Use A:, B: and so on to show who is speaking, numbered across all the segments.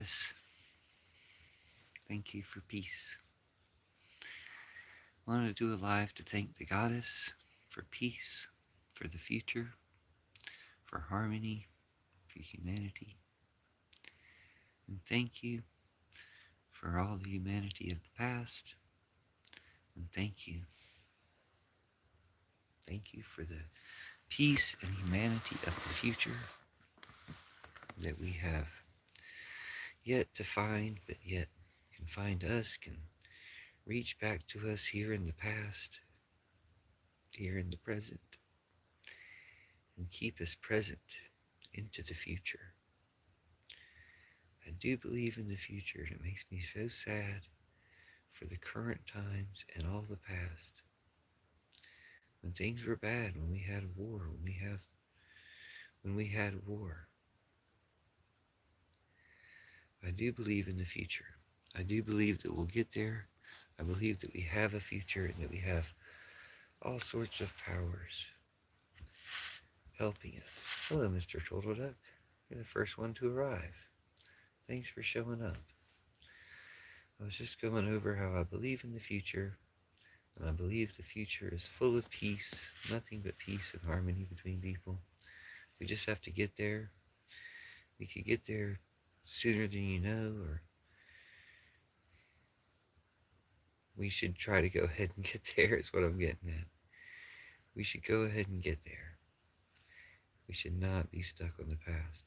A: Yes, thank you for peace. Wanted to do a live to thank the goddess for peace, for the future, for harmony, for humanity. And thank you for all the humanity of the past. And thank you. Thank you for the peace and humanity of the future that we have yet to find, but yet can find us, can reach back to us here in the past, here in the present, and keep us present into the future. I do believe in the future, and it makes me so sad for the current times and all the past. When things were bad, when we had war, when we had war. I do believe in the future. I do believe that we'll get there. I believe that we have a future and that we have all sorts of powers helping us. Hello, Mr. Turtle Duck. You're the first one to arrive. Thanks for showing up. I was just going over how I believe in the future, and I believe the future is full of peace, nothing but peace and harmony between people. We just have to get there. We could get there sooner than you know, or we should try to go ahead and get there, is what I'm getting at. We should go ahead and get there. We should not be stuck on the past.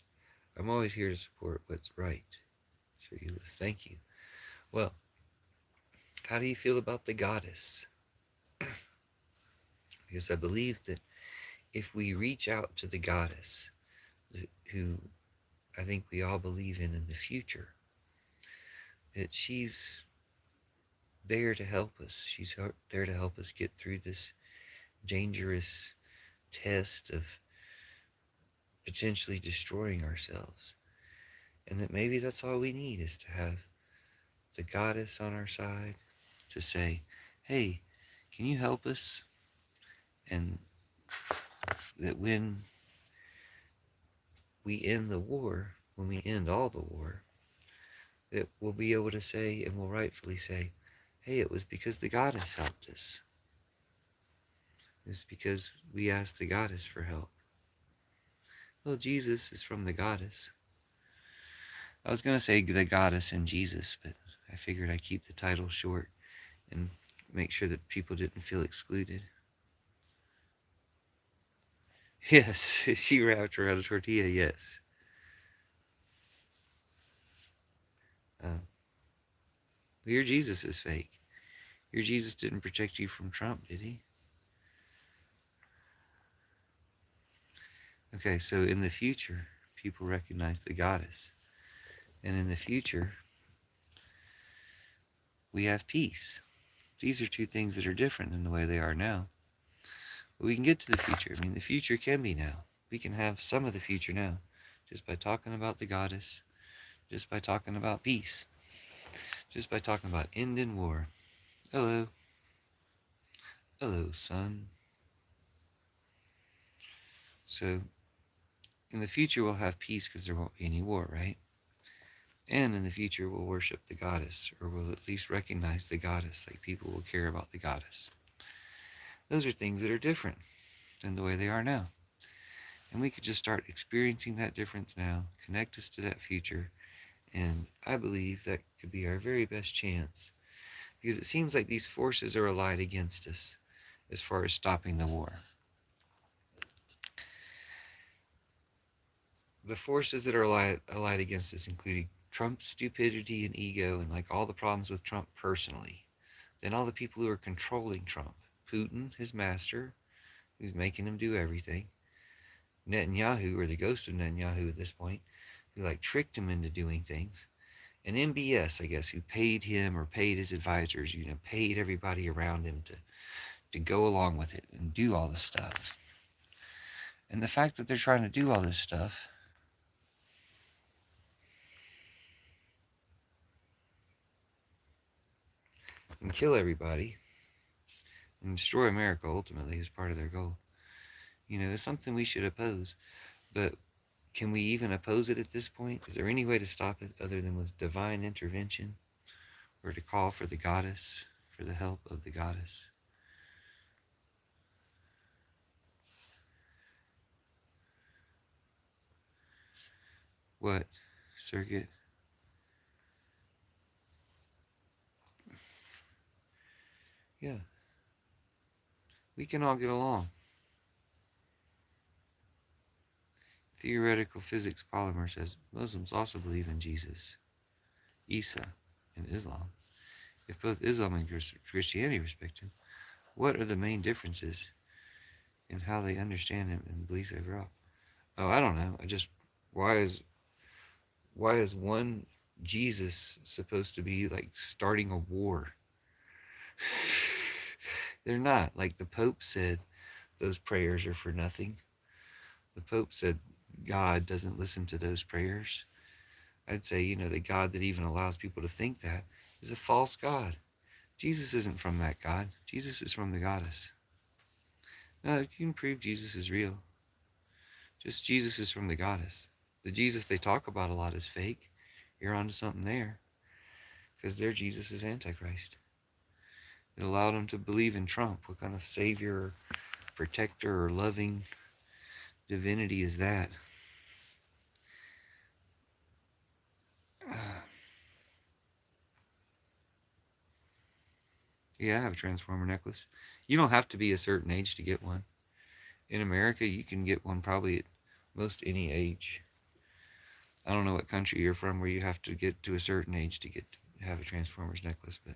A: I'm always here to support what's right. Sure, Euless, thank you. Well, how do you feel about the goddess? Because I believe that if we reach out to the goddess, who I think we all believe in the future, that she's there to help us. She's there to help us get through this dangerous test of potentially destroying ourselves. And that maybe that's all we need, is to have the goddess on our side to say, hey, can you help us? And that when we end the war, when we end all the war, that we'll be able to say, and we'll rightfully say, hey, it was because the goddess helped us. It's because we asked the goddess for help. Well, Jesus is from the goddess. I was going to say the goddess and Jesus, but I figured I'd keep the title short and make sure that people didn't feel excluded. Yes, she wrapped around a tortilla, yes. Uh, your Jesus is fake. Your Jesus didn't protect you from Trump, did he? Okay, so in the future, people recognize the goddess. And in the future, we have peace. These are two things that are different than the way they are now. But we can get to the future. I mean, the future can be now. We can have some of the future now, just by talking about the goddess, just by talking about peace, just by talking about ending war. Hello. Hello, son. So, in the future, we'll have peace because there won't be any war, right? And in the future, we'll worship the goddess, or we'll at least recognize the goddess, like people will care about the goddess. Those are things that are different than the way they are now. And we could just start experiencing that difference now, connect us to that future, and I believe that could be our very best chance, because it seems like these forces are allied against us as far as stopping the war. The forces that are allied against us, including Trump's stupidity and ego, and like all the problems with Trump personally, then all the people who are controlling Trump, Putin, his master, who's making him do everything, Netanyahu, or the ghost of Netanyahu at this point, who like tricked him into doing things, and MBS, I guess, who paid him or paid his advisors, paid everybody around him to go along with it and do all this stuff. And the fact that they're trying to do all this stuff and kill everybody and destroy America ultimately as part of their goal, is something we should oppose. But Can we even oppose it at this point? Is there any way to stop it other than with divine intervention or to call for the goddess, for the help of the goddess? What? Circuit? Yeah. We can all get along. Theoretical physics polymer says Muslims also believe in Jesus, Isa, and Islam. If both Islam and Christianity respect him, what are the main differences in how they understand him and beliefs overall? Oh, I don't know. I just why is why is one Jesus supposed to be like starting a war? They're not. Like the Pope said, those prayers are for nothing. The Pope said God doesn't listen to those prayers. I'd say, the God that even allows people to think that is a false God. Jesus isn't from that God. Jesus is from the goddess. No, you can prove Jesus is real. Just Jesus is from the goddess. The Jesus they talk about a lot is fake. You're onto something there. Because their Jesus is Antichrist. It allowed them to believe in Trump. What kind of savior, protector, or loving divinity is that? Yeah, I have a Transformer necklace. You don't have to be a certain age to get one. In America, you can get one probably at most any age. I don't know what country you're from where you have to get to a certain age to get to have a Transformers necklace, but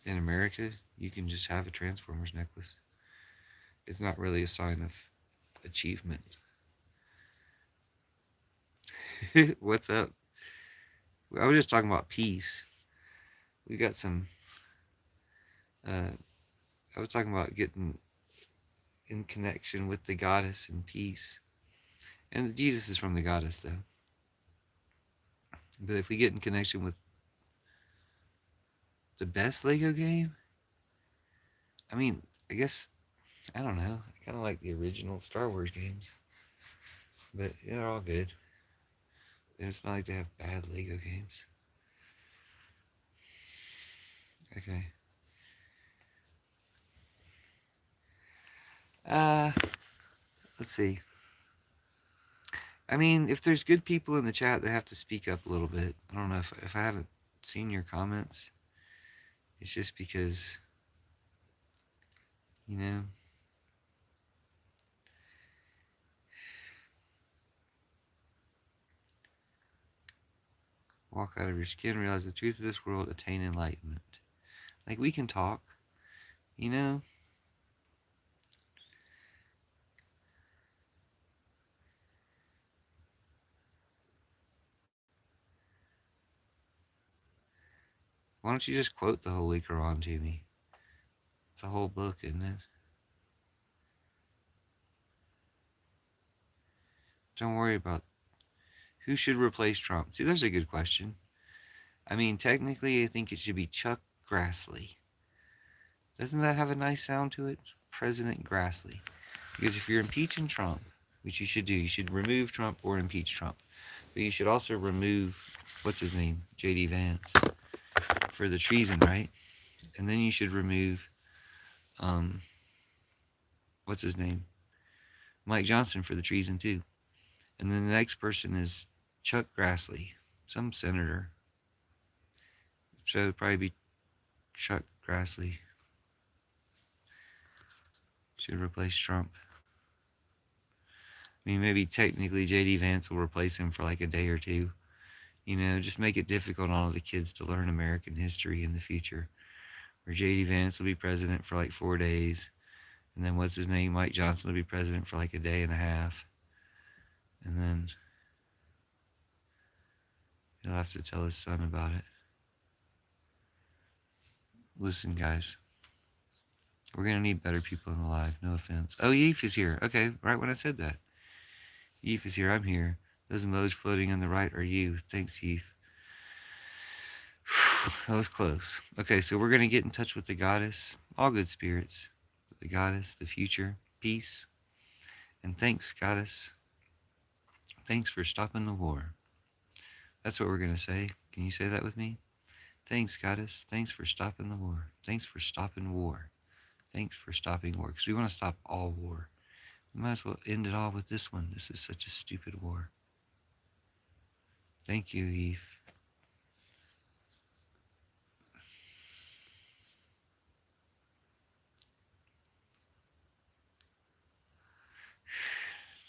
A: in America, you can just have a Transformers necklace. It's not really a sign of achievement. What's up? I was just talking about peace. We got some. I was talking about getting in connection with the goddess and peace. And Jesus is from the goddess, though. But if we get in connection with the best Lego game, I mean, I guess, I don't know. I kind of like the original Star Wars games. But they're all good. It's not like they have bad Lego games. Okay. Uh, let's see. I mean, if there's good people in the chat, they have to speak up a little bit. I don't know if I haven't seen your comments. It's just because, you know, walk out of your skin, realize the truth of this world, attain enlightenment. Like, we can talk, you know? Why don't you just quote the Holy Quran to me? It's a whole book, isn't it? Don't worry about who should replace Trump. See, there's a good question. I mean, technically, I think it should be Chuck Grassley. Doesn't that have a nice sound to it? President Grassley. Because if you're impeaching Trump, which you should do, you should remove Trump or impeach Trump. But you should also remove, what's his name? J.D. Vance for the treason, right? And then you should remove, what's his name? Mike Johnson for the treason, too. And then the next person is Chuck Grassley, some senator. So it would probably be Chuck Grassley. Should replace Trump. I mean, maybe technically J.D. Vance will replace him for like a day or two. You know, just make it difficult on all the kids to learn American history in the future. Where J.D. Vance will be president for like 4 days. And then what's his name? Mike Johnson will be president for like a day and a half. And then he'll have to tell his son about it. Listen, guys. We're going to need better people in the live. No offense. Oh, Yeef is here. Okay, right when I said that. Yeef is here. I'm here. Those emojis floating on the right are you. Thanks, Yeef. That was close. Okay, so we're going to get in touch with the goddess. All good spirits. The goddess, the future, peace. And thanks, Goddess. Thanks for stopping the war. That's what we're going to say. Can you say that with me? Thanks, Goddess. Thanks for stopping the war. Thanks for stopping war. Thanks for stopping war. Because we want to stop all war. We might as well end it all with this one. This is such a stupid war. Thank you, Eve.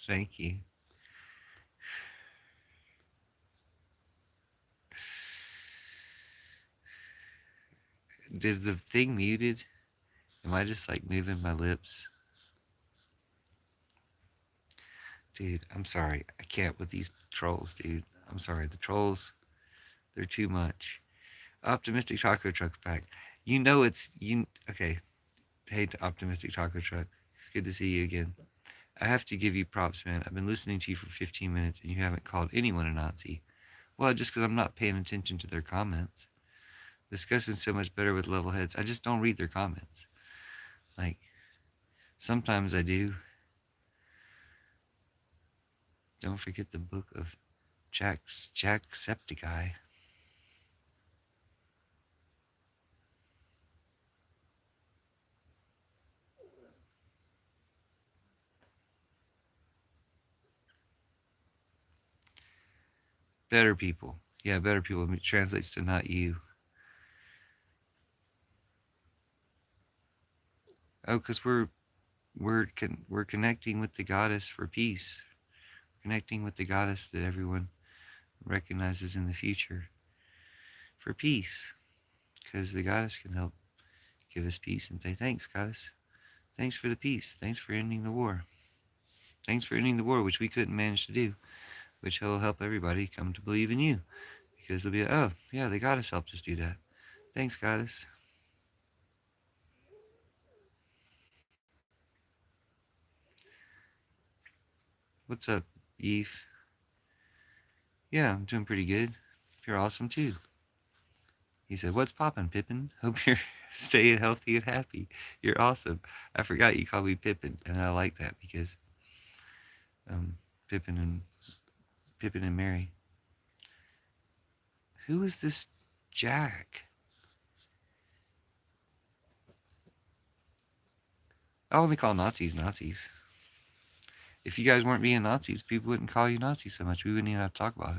A: Thank you. Is the thing muted? Am I just like moving my lips? Dude, I'm sorry. I can't with these trolls, dude. I'm sorry. The trolls, they're too much. Optimistic Taco Truck's back. You know it's you. Okay. Hey, to Optimistic Taco Truck. It's good to see you again. I have to give you props, man. I've been listening to you for 15 minutes and you haven't called anyone a Nazi. Well, just because I'm not paying attention to their comments. Discussing so much better with level heads. I just don't read their comments. Like, sometimes I do. Don't forget the book of Jacksepticeye. Better people. Yeah, better people. It translates to not you. Oh, because we're connecting with the goddess for peace. Connecting with the goddess that everyone recognizes in the future for peace. Because the goddess can help give us peace and say, thanks, goddess. Thanks for the peace. Thanks for ending the war. Thanks for ending the war, which we couldn't manage to do, which will help everybody come to believe in you. Because they'll be like, oh, yeah, the goddess helped us do that. Thanks, goddess. What's up, Eve? Yeah, I'm doing pretty good. You're awesome, too. He said, what's poppin', Pippin? Hope you're staying healthy and happy. You're awesome. I forgot you called me Pippin, and I like that because um, Pippin and Pippin and Mary. Who is this Jack? I only call Nazis Nazis. If you guys weren't being Nazis, people wouldn't call you Nazis so much. We wouldn't even have to talk about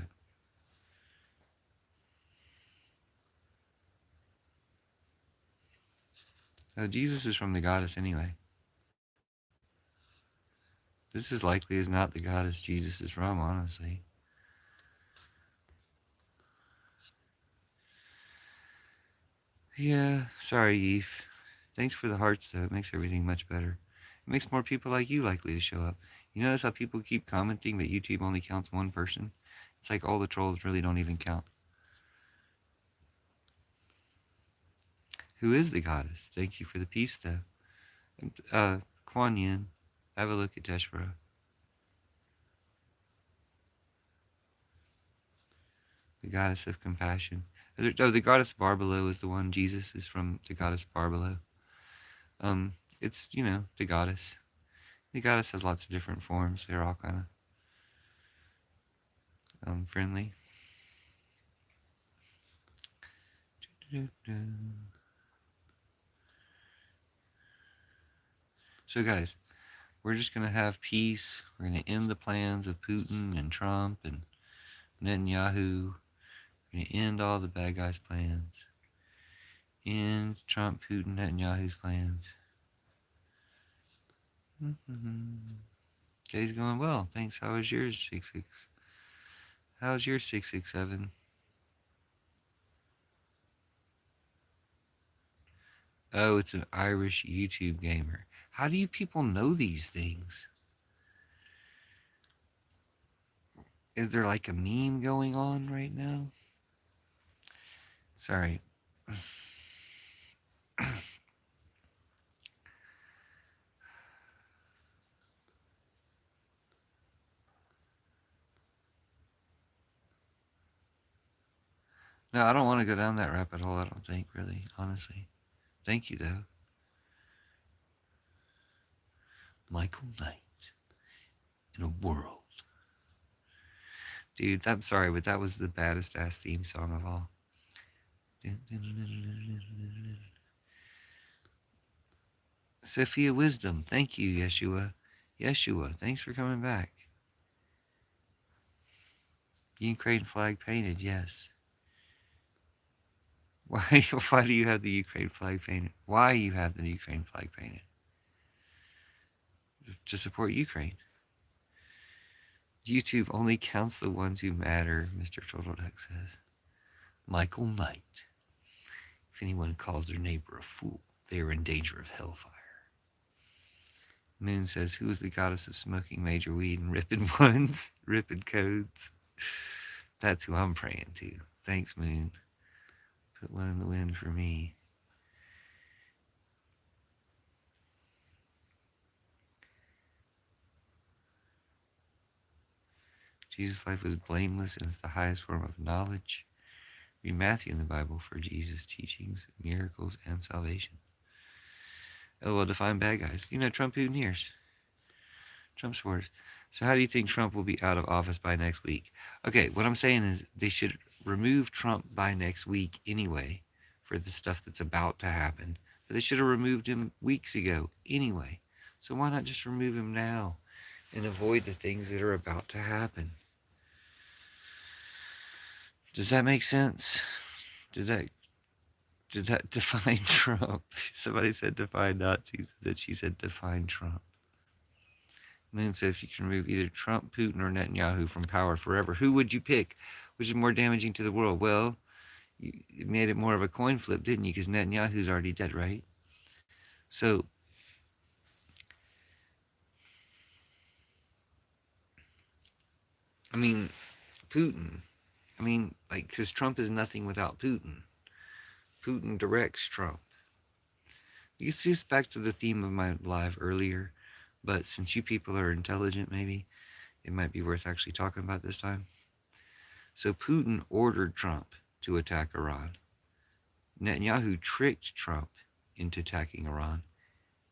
A: it. Jesus is from the goddess anyway. This is likely is not the goddess Jesus is from, honestly. Yeah, sorry, Eve. Thanks for the hearts, though. It makes everything much better. It makes more people like you likely to show up. You notice how people keep commenting but YouTube only counts one person? It's like all the trolls really don't even count. Who is the goddess? Thank you for the peace, though. Kuan Yin, have a look at Teshvara. The goddess of compassion. Oh, the goddess Barbalo is the one. Jesus is from the goddess Barbalo. It's, the goddess. The goddess has lots of different forms. They're all kind of friendly. So, guys, we're just going to have peace. We're going to end the plans of Putin and Trump and Netanyahu. We're going to end all the bad guys' plans. End Trump, Putin, Netanyahu's plans. Day's going well. Thanks. How was yours, 66? How's your 667? Oh, it's an Irish YouTube gamer. How do you people know these things? Is there like a meme going on right now? Sorry. No, I don't want to go down that rabbit hole, I don't think, really, honestly. Thank you, though. Michael Knight. in a world. Dude, I'm sorry, but that was the baddest ass theme song of all. Sophia Wisdom, thank you, Yeshua. Yeshua, thanks for coming back. Ukraine flag painted, yes. Why do you have the Ukraine flag painted? Why you have the Ukraine flag painted? To support Ukraine. YouTube only counts the ones who matter, Mr. Turtle Duck says. Michael Knight. If anyone calls their neighbor a fool, they are in danger of hellfire. Moon says, who is the goddess of smoking major weed and ripping ones? Ripping codes. That's who I'm praying to. Thanks, Moon. Put one in the wind for me. Jesus' life was blameless and is the highest form of knowledge. Read Matthew in the Bible for Jesus' teachings, miracles, and salvation. LOL, define bad guys. Trump Putiners. Trump supporters. So how do you think Trump will be out of office by next week? Okay, what I'm saying is they should remove Trump by next week anyway for the stuff that's about to happen. But they should have removed him weeks ago anyway. So why not just remove him now and avoid the things that are about to happen? Does that make sense? Did that define Trump? Somebody said define Nazis. That she said define Trump. Moon said if you can remove either Trump, Putin, or Netanyahu from power forever, who would you pick? Which is more damaging to the world? Well, you made it more of a coin flip, didn't you? Because Netanyahu's already dead, right? So, I mean, Putin. Because Trump is nothing without Putin. Putin directs Trump. You see this back to the theme of my live earlier, but since you people are intelligent, maybe it might be worth actually talking about this time. So Putin ordered Trump to attack Iran. Netanyahu tricked Trump into attacking Iran.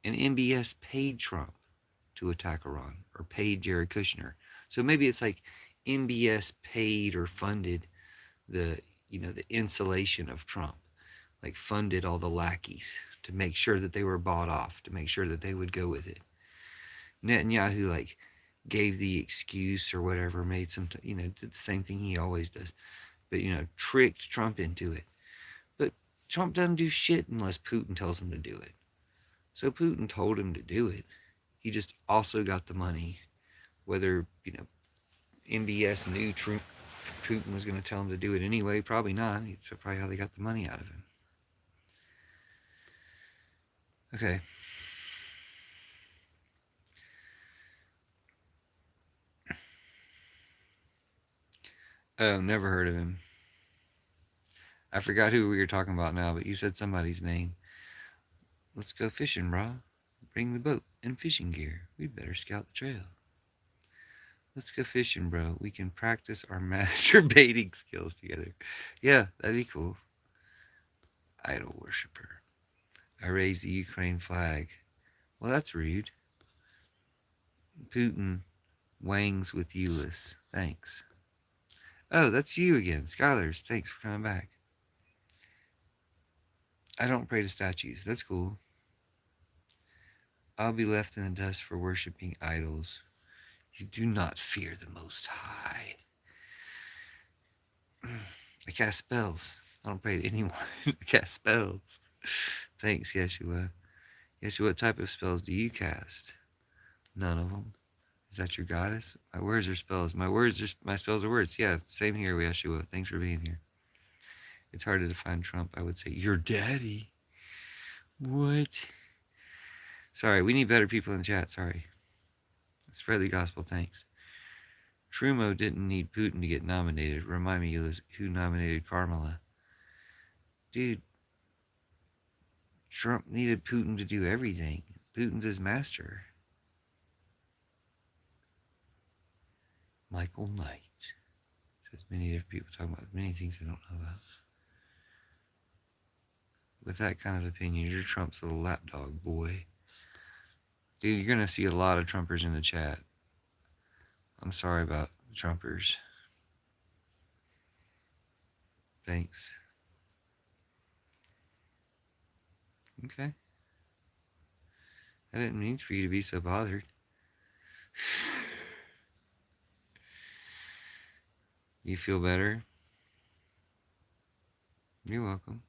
A: And MBS paid Trump to attack Iran, or paid Jared Kushner. So maybe it's like MBS paid or funded the insulation of Trump, like funded all the lackeys to make sure that they were bought off, to make sure that they would go with it. Netanyahu gave the excuse or whatever, made some, did the same thing he always does, but tricked Trump into it. But Trump doesn't do shit unless Putin tells him to do it. So Putin told him to do it. He just also got the money. Whether, MBS knew Putin was going to tell him to do it anyway, probably not. That's probably how they got the money out of him. Okay. Oh, never heard of him. I forgot who we were talking about now, but you said somebody's name. Let's go fishing, brah. Bring the boat and fishing gear. We'd better scout the trail. Let's go fishing, bro. We can practice our masturbating skills together. Yeah, that'd be cool. Idol worshiper. I raise the Ukraine flag. Well, that's rude. Putin wangs with Euless. Thanks. Oh, that's you again. Schylers, thanks for coming back. I don't pray to statues. That's cool. I'll be left in the dust for worshipping idols. You do not fear the Most High. I cast spells. I don't pray to anyone. I cast spells. Thanks, Yeshua. Yeshua, what type of spells do you cast? None of them. Is that your goddess? My words are spells. My spells are words. Yeah, same here, Yeshua. Thanks for being here. It's hard to define Trump. I would say, your daddy. What? Sorry, we need better people in the chat. Sorry. Spread the gospel. Thanks. Trudeau didn't need Putin to get nominated. Remind me who nominated Carmela. Dude, Trump needed Putin to do everything. Putin's his master. Michael Knight says many different people talking about many things I don't know about. With that kind of opinion, you're Trump's little lapdog boy. Dude, you're going to see a lot of Trumpers in the chat. I'm sorry about Trumpers. Thanks. Okay. I didn't mean for you to be so bothered. You feel better? You're welcome.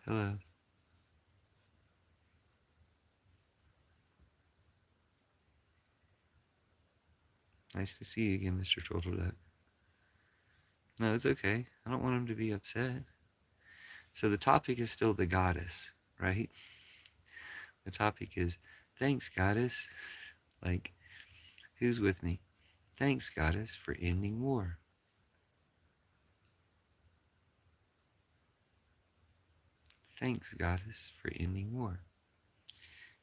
A: Hello. Nice to see you again, Mr. Turtle Duck. No, it's okay. I don't want him to be upset. So the topic is still the goddess, right? The topic is, thanks, goddess. Like, who's with me? Thanks, goddess, for ending war. Thanks, goddess, for ending war.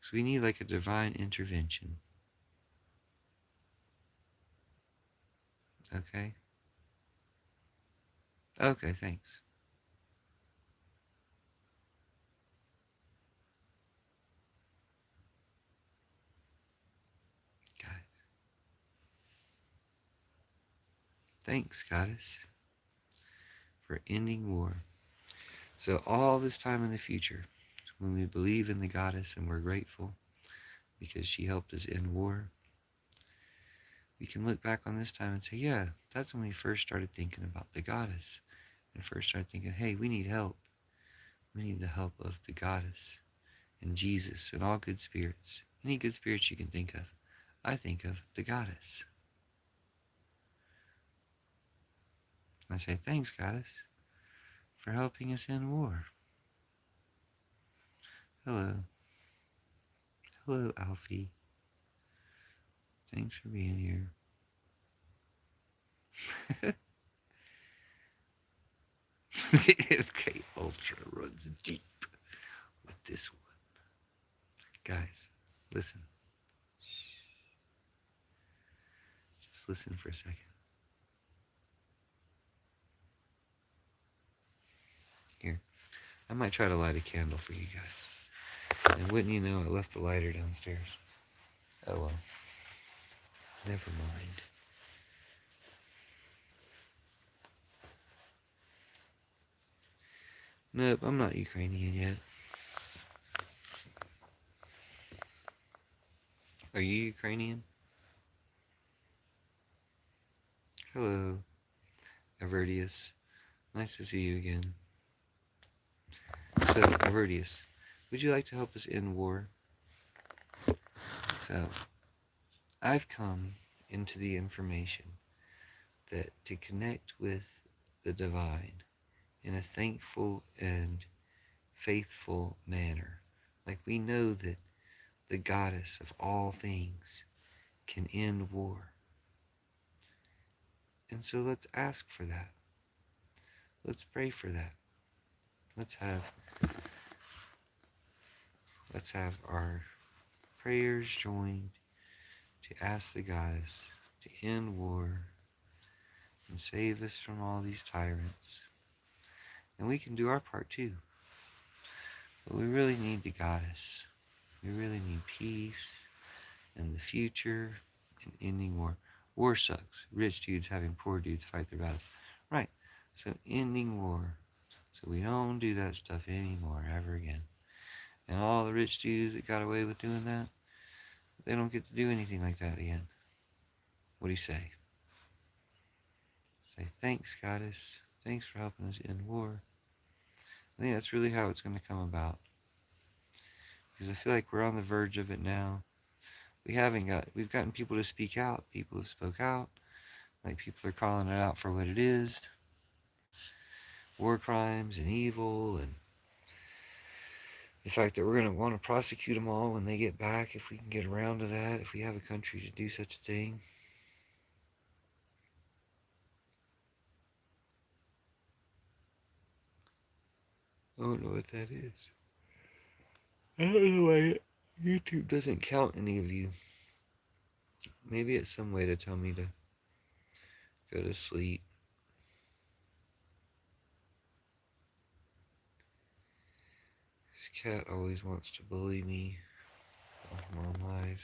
A: So we need like a divine intervention. Okay? Okay, thanks. Guys. Thanks, goddess, for ending war. So all this time in the future, when we believe in the goddess and we're grateful because she helped us end war, we can look back on this time and say, yeah, that's when we first started thinking about the goddess and first started thinking, hey, we need help. We need the help of the goddess and Jesus and all good spirits. Any good spirits you can think of. I think of the goddess. I say, thanks, goddess, for helping us end war. Hello. Hello, Alfie. Thanks for being here. The MK Ultra runs deep with this one. Guys, listen. Just listen for a second. Here, I might try to light a candle for you guys. And wouldn't you know, I left the lighter downstairs. Oh well. Never mind. Nope, I'm not Ukrainian yet. Are you Ukrainian? Hello, Avertius. Nice to see you again. So, Avertius, would you like to help us end war? So, I've come into the information that to connect with the divine in a thankful and faithful manner, like we know that the goddess of all things can end war. And so let's ask for that. Let's pray for that. Let's have our prayers joined to ask the goddess to end war and save us from all these tyrants. And we can do our part too. But we really need the goddess. We really need peace and the future and ending war. War sucks. Rich dudes having poor dudes fight their battles. Right. So ending war. So we don't do that stuff anymore ever again. And all the rich dudes that got away with doing that, they don't get to do anything like that again. What do you say? Say, thanks, goddess. Thanks for helping us end war. I think that's really how it's going to come about. Because I feel like we're on the verge of it now. We've gotten people to speak out. People have spoke out. Like, people are calling it out for what it is. War crimes and evil, and the fact that we're going to want to prosecute them all when they get back, if we can get around to that, if we have a country to do such a thing. I don't know what that is. I don't know why YouTube doesn't count any of you. Maybe it's some way to tell me to go to sleep. Cat always wants to bully me. Mom lies.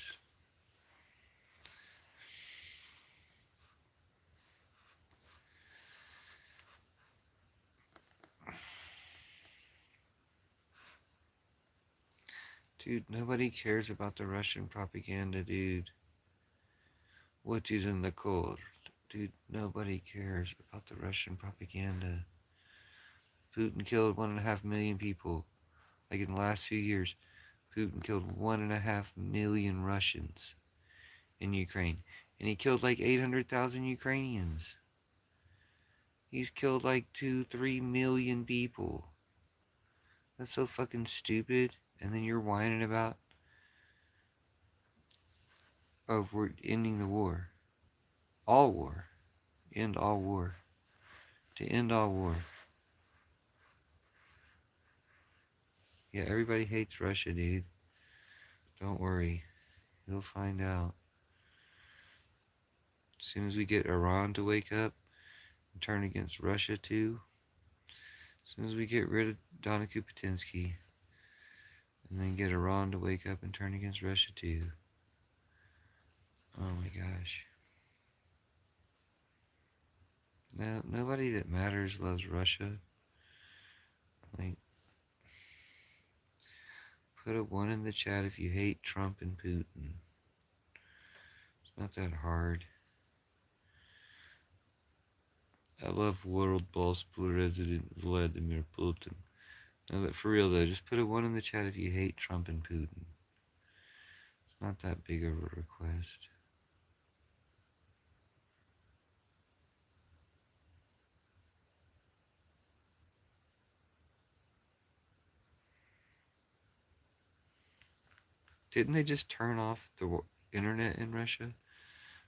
A: Dude, nobody cares about the Russian propaganda, dude. What is in the cold? Dude, nobody cares about the Russian propaganda. Putin killed 1.5 million people. Like in the last few years, Putin killed 1.5 million Russians in Ukraine. And he killed like 800,000 Ukrainians. He's killed like 2, 3 million people. That's so fucking stupid. And then you're whining about, oh, we're ending the war. All war. End all war. To end all war. Yeah, everybody hates Russia, dude. Don't worry. You'll find out. As soon as we get Iran to wake up and turn against Russia too, as soon as we get rid of Donna Kupatinsky, and then get Iran to wake up and turn against Russia too. Oh my gosh. No, nobody that matters loves Russia. Like, put a 1 in the chat if you hate Trump and Putin. It's not that hard. I love world boss President Vladimir Putin. No, but for real though, just put a 1 in the chat if you hate Trump and Putin. It's not that big of a request. Didn't they just turn off the internet in Russia?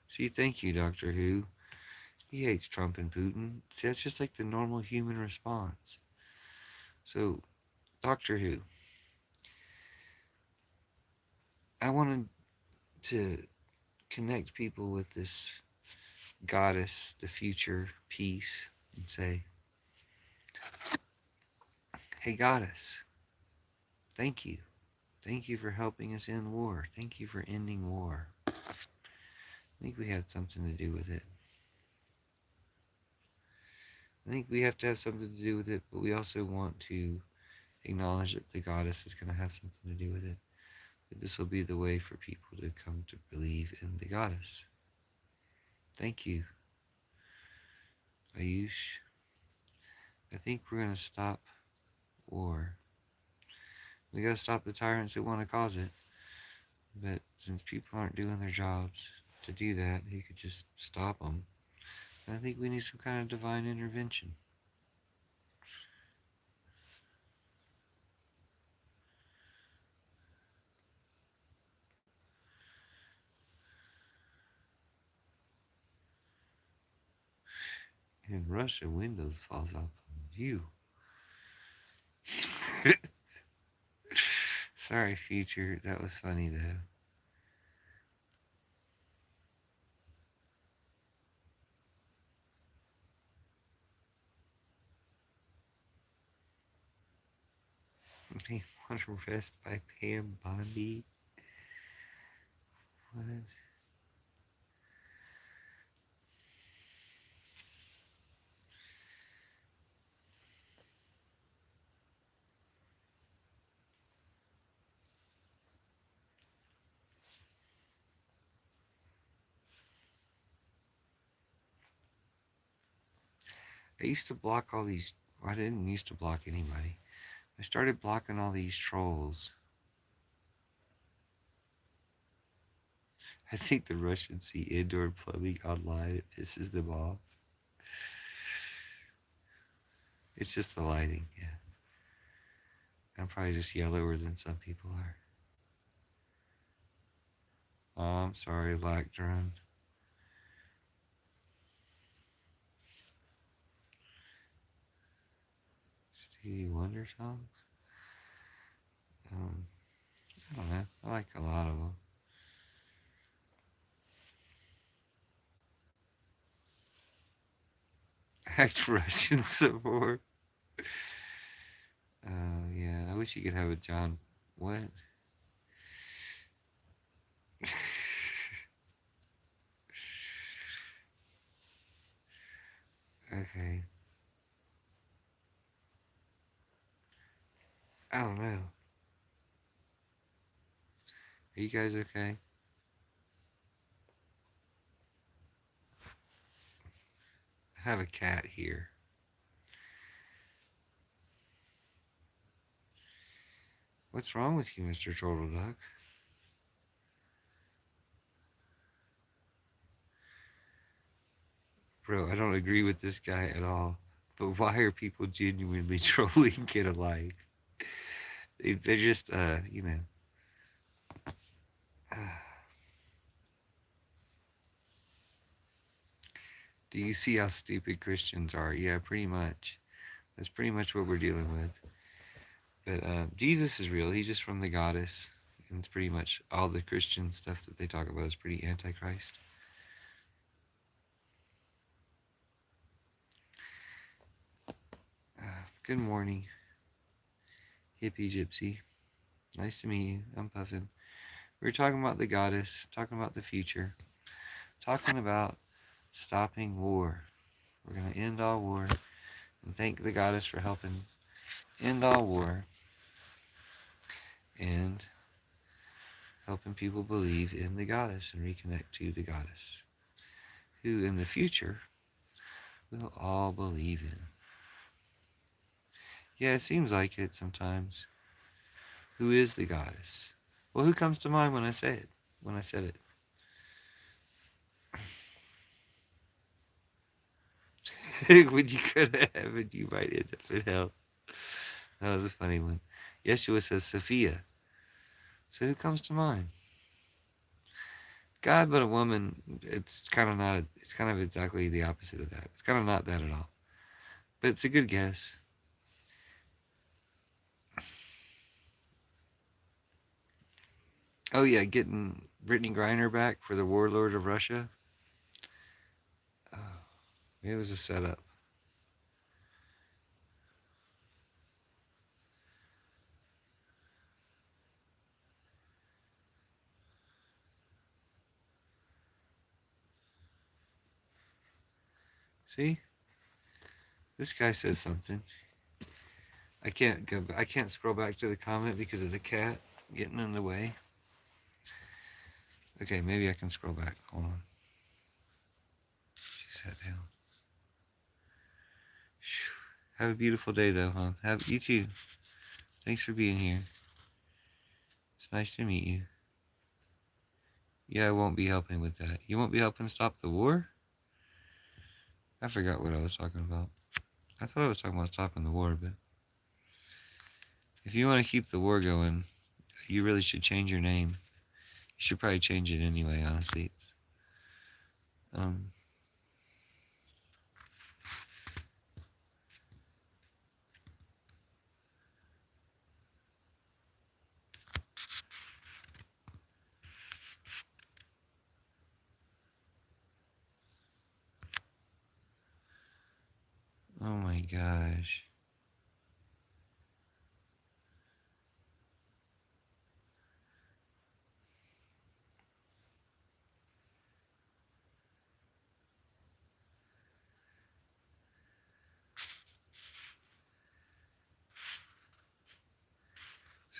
A: See, thank you, Doctor Who. He hates Trump and Putin. See, that's just like the normal human response. So, Doctor Who, I wanted to connect people with this goddess, the future peace, and say, hey, goddess, thank you. Thank you for helping us end war. Thank you for ending war. I think we had something to do with it. I think we have to have something to do with it, but we also want to acknowledge that the goddess is going to have something to do with it. That this will be the way for people to come to believe in the goddess. Thank you, Ayush. I think we're going to stop war. We got to stop the tyrants that want to cause it. But since people aren't doing their jobs to do that, he could just stop them. And I think we need some kind of divine intervention. In Russia, Windows falls out on you. Sorry, future. That was funny, though. They want to rest by Pam Bondi. What? I used to block all these. Well, I didn't used to block anybody. I started blocking all these trolls. I think the Russians see indoor plumbing online. It pisses them off. It's just the lighting, yeah. I'm probably just yellower than some people are. Oh, I'm sorry, Lactron. Stevie Wonder songs? I don't know. I like a lot of them. Act Russian some more. Yeah, I wish you could have a John. What? Okay. I don't know. Are you guys okay? I have a cat here. What's wrong with you, Mr. Turtle Duck? Bro, I don't agree with this guy at all. But why are people genuinely trolling Get a Life? They're just, you know. Do you see how stupid Christians are? Yeah, pretty much. That's pretty much what we're dealing with. But Jesus is real. He's just from the goddess. And it's pretty much all the Christian stuff that they talk about is pretty antichrist. Good morning, hippie gypsy. Nice to meet you. I'm Puffin. We were talking about the goddess, talking about the future, talking about stopping war. We're going to end all war and thank the goddess for helping end all war and helping people believe in the goddess and reconnect to the goddess, who in the future we'll all believe in. Yeah, it seems like it sometimes. Who is the goddess? Well, who comes to mind when I say it? When I said it. When you go to heaven, you might end up in hell. That was a funny one. Yeshua says Sophia. So who comes to mind? God, but a woman. It's kind of not. It's kind of exactly the opposite of that. It's kind of not that at all. But it's a good guess. Oh yeah, getting Brittany Griner back for the warlord of Russia. Oh, it was a setup. See, this guy says something. I can't go. I can't scroll back to the comment because of the cat getting in the way. Okay, maybe I can scroll back. Hold on. She sat down. Have a beautiful day, though, huh? Have you too. Thanks for being here. It's nice to meet you. Yeah, I won't be helping with that. You won't be helping stop the war? I forgot what I was talking about. I thought I was talking about stopping the war, but if you want to keep the war going, you really should change your name. You should probably change it anyway, honestly. Um, oh my gosh.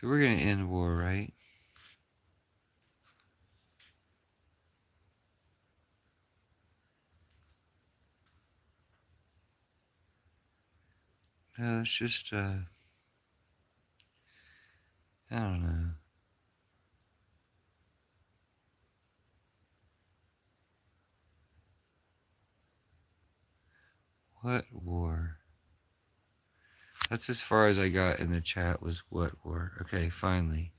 A: So we're gonna end war, right? No, it's just I don't know. What war? That's as far as I got in the chat was what war. Okay, finally.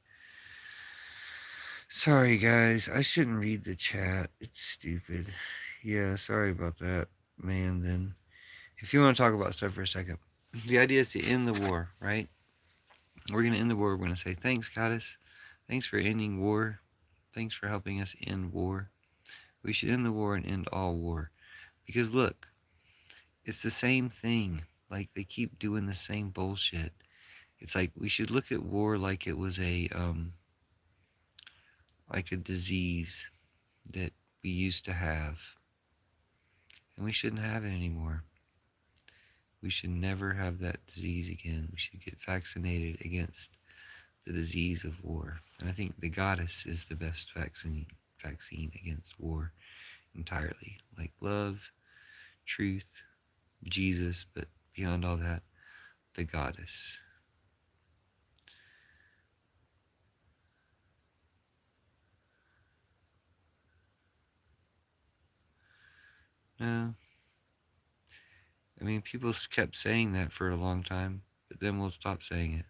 A: Sorry guys, I shouldn't read the chat. It's stupid. Yeah, sorry about that, man. Then, if you want to talk about stuff for a second, the idea is to end the war, right? We're gonna end the war. We're gonna say thanks, goddess. Thanks for ending war. Thanks for helping us end war. We should end the war and end all war. Because look, it's the same thing. Like they keep doing the same bullshit. It's like we should look at war like it was like a disease that we used to have, and we shouldn't have it anymore. We should never have that disease again. We should get vaccinated against the disease of war. And I think the goddess is the best vaccine against war entirely. Like love, truth, Jesus, but beyond all that, the goddess. No, I mean, people kept saying that for a long time, but then we'll stop saying it.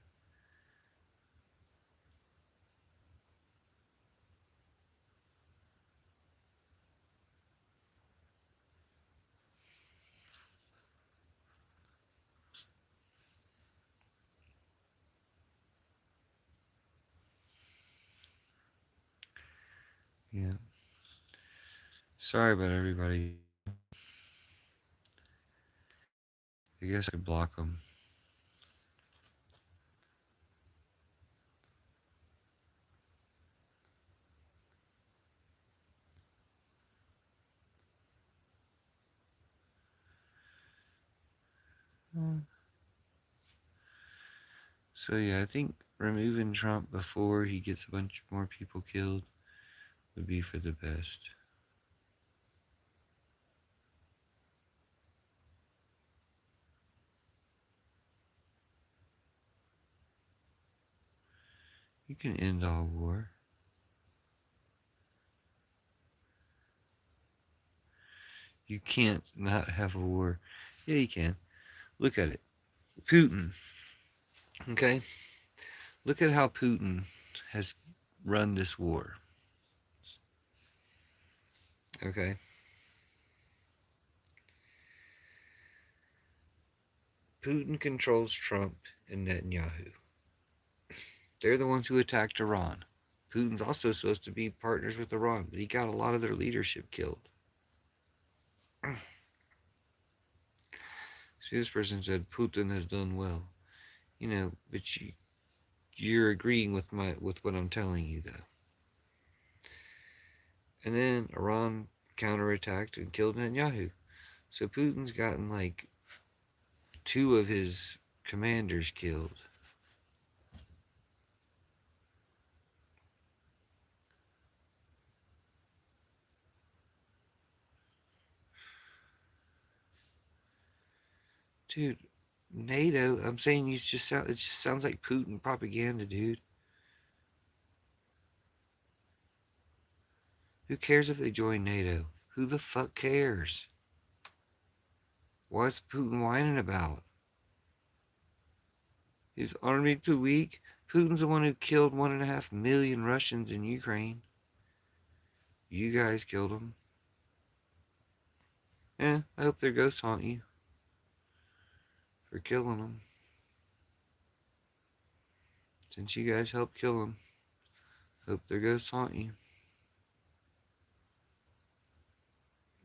A: Yeah. Sorry about everybody. I guess I could block them. So yeah, I think removing Trump before he gets a bunch more people killed would be for the best. You can end all war. You can't not have a war. Yeah, you can. Look at it. Putin. Okay? Look at how Putin has run this war. Okay? Putin controls Trump and Netanyahu. They're the ones who attacked Iran. Putin's also supposed to be partners with Iran, but he got a lot of their leadership killed. See, this person said Putin has done well. But you're agreeing with what I'm telling you though. And then Iran counterattacked and killed Netanyahu. So Putin's gotten like two of his commanders killed. Dude, NATO, I'm saying it just sounds like Putin propaganda, dude. Who cares if they join NATO? Who the fuck cares? What's Putin whining about? Is army too weak? Putin's the one who killed 1.5 million Russians in Ukraine. You guys killed them. Yeah, I hope their ghosts haunt you for killing them. Since you guys helped kill them, hope their ghosts haunt you.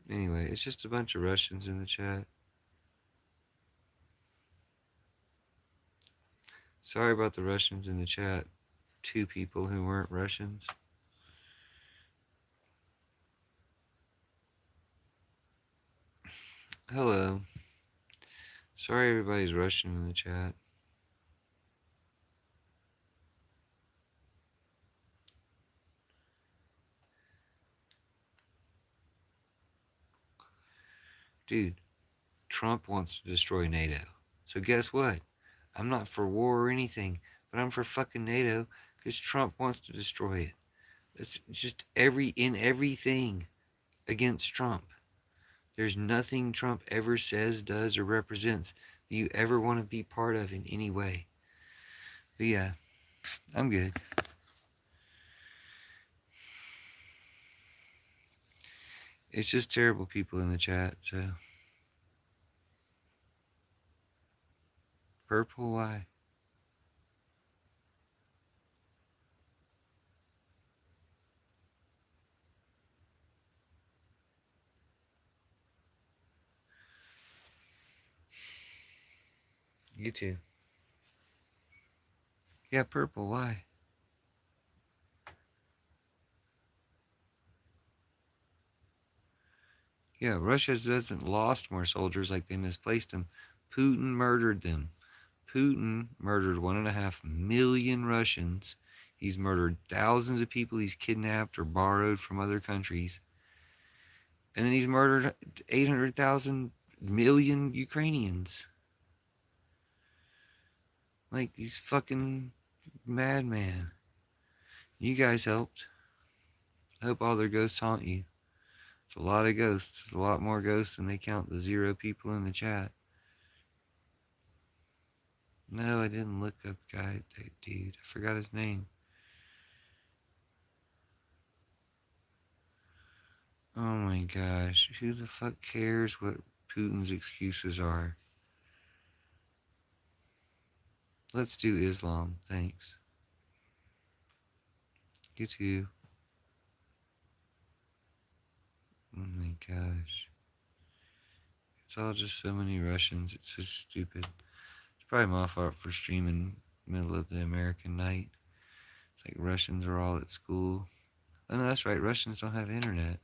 A: Anyway, it's just a bunch of Russians in the chat. Sorry about the Russians in the chat. Two people who weren't Russians. Hello. Sorry everybody's Russian in the chat. Dude, Trump wants to destroy NATO. So guess what? I'm not for war or anything, but I'm for fucking NATO because Trump wants to destroy it. It's just everything against Trump. There's nothing Trump ever says, does, or represents that you ever want to be part of in any way. But yeah, I'm good. It's just terrible people in the chat, so. Purple, why? You too. Yeah, purple. Why? Yeah, Russia doesn't lost more soldiers like they misplaced them. Putin murdered them. Putin murdered 1.5 million Russians. He's murdered thousands of people he's kidnapped or borrowed from other countries. And then he's murdered 800,000 million Ukrainians. Like, he's fucking madman. You guys helped. I hope all their ghosts haunt you. It's a lot of ghosts. There's a lot more ghosts than they count the 0 people in the chat. No, I didn't look up guy, dude. I forgot his name. Oh my gosh. Who the fuck cares what Putin's excuses are? Let's do Islam. Thanks. You too. Oh my gosh. It's all just so many Russians. It's so stupid. It's probably my fault for streaming middle of the American night. It's like Russians are all at school. Oh no, that's right. Russians don't have internet.